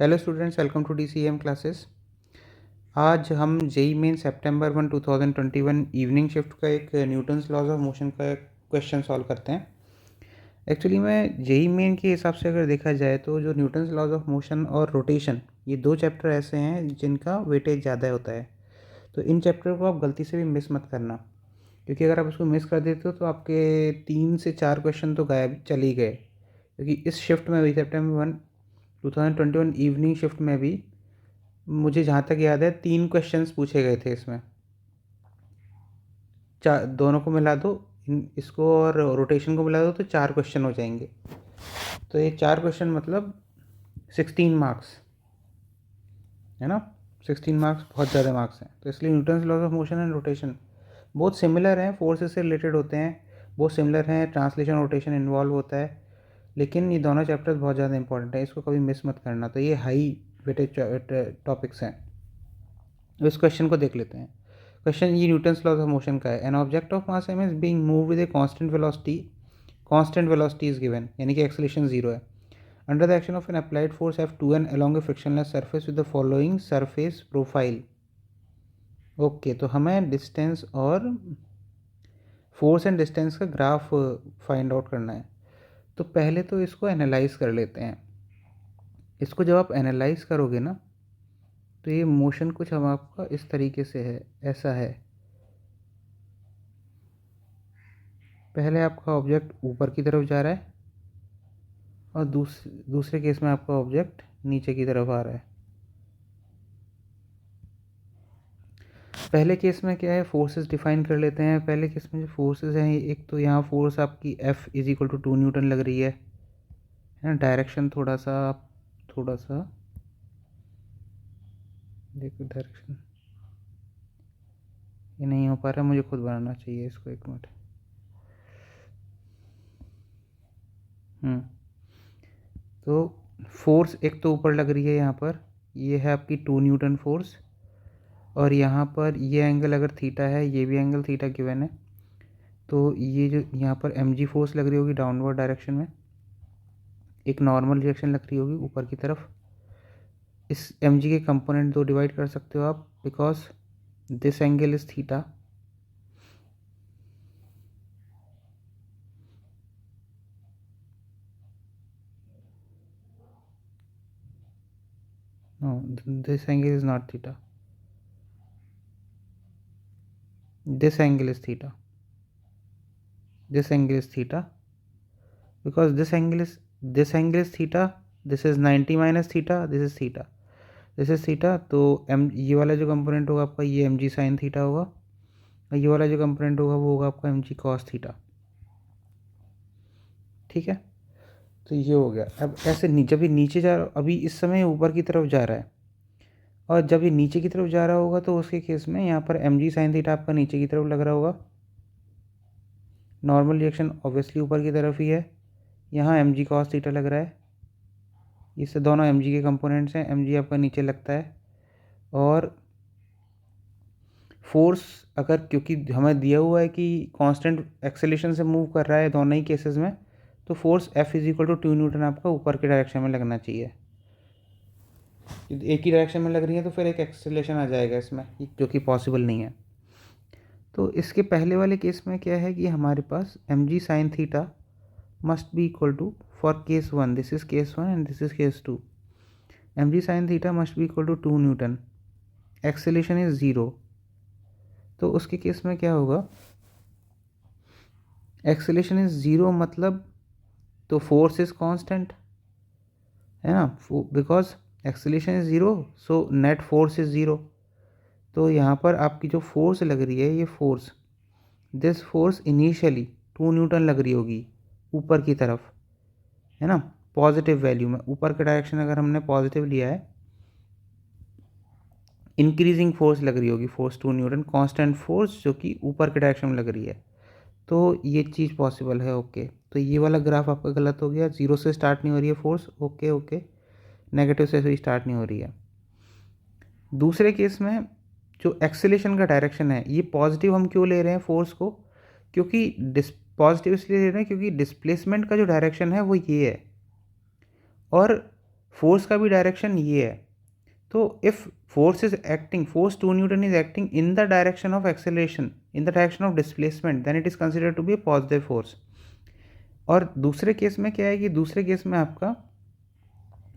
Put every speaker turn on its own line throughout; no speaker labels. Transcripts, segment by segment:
Hello students, welcome to DCM classes. आज हम JEE Main सितंबर 1 2021 इवनिंग शिफ्ट का एक न्यूटन्स लॉज ऑफ मोशन का क्वेश्चन सॉल्व करते हैं। एक्चुअली में जेई मेन के हिसाब से अगर देखा जाए तो जो न्यूटन्स लॉज ऑफ मोशन और रोटेशन, ये दो चैप्टर ऐसे हैं जिनका वेटेज ज़्यादा होता है। तो इन चैप्टर को आप गलती से भी मिस मत करना, क्योंकि अगर आप उसको मिस कर देते हो तो आपके 3 से 4 क्वेश्चन तो गायब चल ही गए। क्योंकि इस शिफ्ट में भी सितंबर 1 2021 इवनिंग शिफ्ट में भी मुझे जहाँ तक याद है 3 क्वेश्चंस पूछे गए थे इसमें। दोनों को मिला दो, इसको और रोटेशन को मिला दो तो 4 क्वेश्चन हो जाएंगे। तो ये 4 क्वेश्चन मतलब 16 मार्क्स है ना। 16 मार्क्स बहुत ज़्यादा मार्क्स हैं। तो इसलिए Newton's laws of motion and rotation बहुत सिमिलर हैं, फोर्सेस से रिलेटेड होते हैं, बहुत सिमिलर हैं, ट्रांसलेशन रोटेशन इन्वॉल्व होता है, लेकिन ये दोनों चैप्टर्स बहुत ज़्यादा इंपॉर्टेंट है, इसको कभी मिस मत करना। तो ये हाई वेटेज टॉपिक्स हैं। इस क्वेश्चन को देख लेते हैं। क्वेश्चन ये न्यूटन्स लॉज ऑफ मोशन का है। An object of mass m is being move with a constant velocity is given, यानी कि एक्सेलरेशन 0 है। Under the action of N applied force F2n along a frictionless surface with the following surface profile। Okay, तो हमें distance और force and distance का graph find out करना है। तो पहले तो इसको एनालाइज कर लेते हैं। इसको जब आप एनालाइज करोगे ना, तो ये मोशन कुछ हम आपका इस तरीके से है, ऐसा है। पहले आपका ऑब्जेक्ट ऊपर की तरफ जा रहा है और दूसरे केस में आपका ऑब्जेक्ट नीचे की तरफ आ रहा है। पहले केस में क्या है, फोर्सेस डिफाइन कर लेते हैं। पहले केस में जो फोर्सेस हैं, एक तो यहाँ फोर्स आपकी F is equal to 2 newton लग रही है ना। डायरेक्शन थोड़ा सा देखो, डायरेक्शन ये नहीं हो पा रहा, मुझे खुद बनाना चाहिए इसको, एक मिनट। तो फोर्स एक तो ऊपर लग रही है यहाँ पर, ये है आपकी 2 न्यूटन फोर्स, और यहाँ पर ये एंगल अगर थीटा है, ये भी एंगल थीटा गिवन है। तो ये जो यहाँ पर mg फोर्स लग रही होगी डाउनवर्ड डायरेक्शन में, एक नॉर्मल रिएक्शन लग रही होगी ऊपर की तरफ। इस mg के कंपोनेंट दो डिवाइड कर सकते हो आप, because this angle is theta. No, this angle is not theta. This angle is theta. This angle is theta. Because this angle is theta. This is 90 minus theta. This is theta. This is theta. तो ये वाला जो component होगा आपका, ये mg sin theta होगा, और ये वाला जो कंपोनेंट होगा वो होगा आपका mg cos थीटा। ठीक है, तो ये हो गया। अब ऐसे जब ये नीचे जा रहा, अभी इस समय ऊपर की तरफ जा रहा है, और जब ये नीचे की तरफ जा रहा होगा तो उसके केस में यहाँ पर mg sin थीटा आपका नीचे की तरफ लग रहा होगा। नॉर्मल रिएक्शन ऑब्वियसली ऊपर की तरफ ही है। यहाँ mg cos थीटा लग रहा है। इससे दोनों mg के कंपोनेंट्स हैं, mg आपका नीचे लगता है। और फोर्स अगर, क्योंकि हमें दिया हुआ है कि कांस्टेंट एक्सेलेरेशन से मूव कर रहा है दोनों ही केसेस में, तो force F is equal to 2 newton आपका ऊपर के डायरेक्शन में लगना चाहिए। एक ही डायरेक्शन में लग रही है तो फिर एक एक्सेलेरेशन आ जाएगा इसमें, जो कि पॉसिबल नहीं है। तो इसके पहले वाले केस में क्या है कि हमारे पास mg sin theta must be equal to, for case 1 this is case 1 and this is case 2, mg sin theta must be equal to 2 newton, acceleration is 0। तो उसके केस में क्या होगा, एक्सेलेरेशन इज 0 मतलब तो फोर्स इज कांस्टेंट है ना, because acceleration is 0, so net force is 0। तो यहाँ पर आपकी जो फोर्स लग रही है, ये force, this force initially 2 newton लग रही होगी ऊपर की तरफ, है ना, पॉजिटिव वैल्यू में। ऊपर का डायरेक्शन अगर हमने पॉजिटिव लिया है, इंक्रीजिंग फोर्स लग रही होगी, फोर्स 2 न्यूटन, कांस्टेंट फोर्स जो कि ऊपर के डायरेक्शन में लग रही है। तो ये चीज़ पॉसिबल है। ओके, तो ये वाला ग्राफ आपका गलत हो गया, 0 से स्टार्ट नहीं हो रही है फोर्स। ओके, नेगेटिव से भी स्टार्ट नहीं हो रही है। दूसरे केस में जो एक्सेलेरेशन का डायरेक्शन है, ये पॉजिटिव हम क्यों ले रहे हैं फोर्स को, क्योंकि पॉजिटिव इसलिए ले रहे हैं क्योंकि डिस्प्लेसमेंट का जो डायरेक्शन है वो ये है, और फोर्स का भी डायरेक्शन ये है। तो if force 2 Newton is acting in the direction of acceleration, in the direction of displacement, then it is considered to be a positive force। और दूसरे केस में क्या है कि दूसरे केस में आपका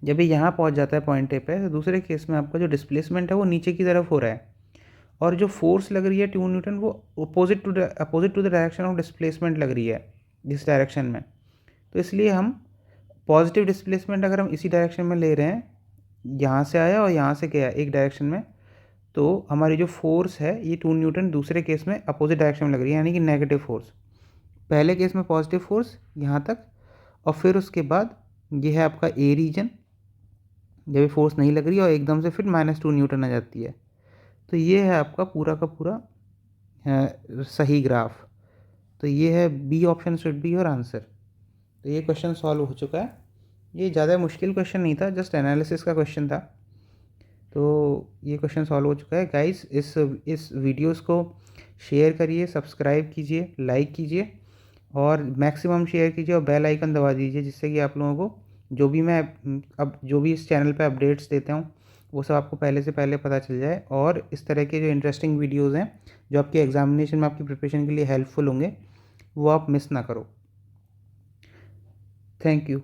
जब ये यहाँ पहुँच जाता है पॉइंट ए पे, तो दूसरे केस में आपका जो डिस्प्लेसमेंट है वो नीचे की तरफ हो रहा है, और जो फोर्स लग रही है 2 न्यूटन वो opposite to the direction of displacement लग रही है, जिस डायरेक्शन में। तो इसलिए हम पॉजिटिव डिस्प्लेसमेंट अगर हम इसी डायरेक्शन में ले रहे हैं, यहाँ से आया और यहाँ से गया एक डायरेक्शन में, तो हमारी जो फोर्स है ये 2 न्यूटन दूसरे केस में अपोजिट डायरेक्शन में लग रही है, यानी कि नेगेटिव फोर्स। पहले केस में पॉजिटिव फोर्स यहाँ तक, और फिर उसके बाद ये है आपका ए रीजन, जब ये फोर्स नहीं लग रही है, और एकदम से फिर -2 न्यूटन आ जाती है। तो ये है आपका पूरा का पूरा सही ग्राफ। तो ये है B option should be your answer. तो ये क्वेश्चन सॉल्व हो चुका है। ये ज़्यादा मुश्किल क्वेश्चन नहीं था, जस्ट एनालिसिस का क्वेश्चन था। तो ये क्वेश्चन सॉल्व हो चुका है गाइस। इस वीडियोस को शेयर करिए, सब्सक्राइब कीजिए, लाइक कीजिए, और मैक्सिमम शेयर कीजिए, और बेल आइकन दबा दीजिए, जिससे कि आप लोगों को जो भी इस चैनल पे अपडेट्स देता हूँ वो सब आपको पहले से पहले पता चल जाए। और इस तरह के जो इंटरेस्टिंग वीडियोज़ हैं जो आपके एग्जामिनेशन में आपकी प्रिपरेशन के लिए हेल्पफुल होंगे, वो आप मिस ना करो। Thank you.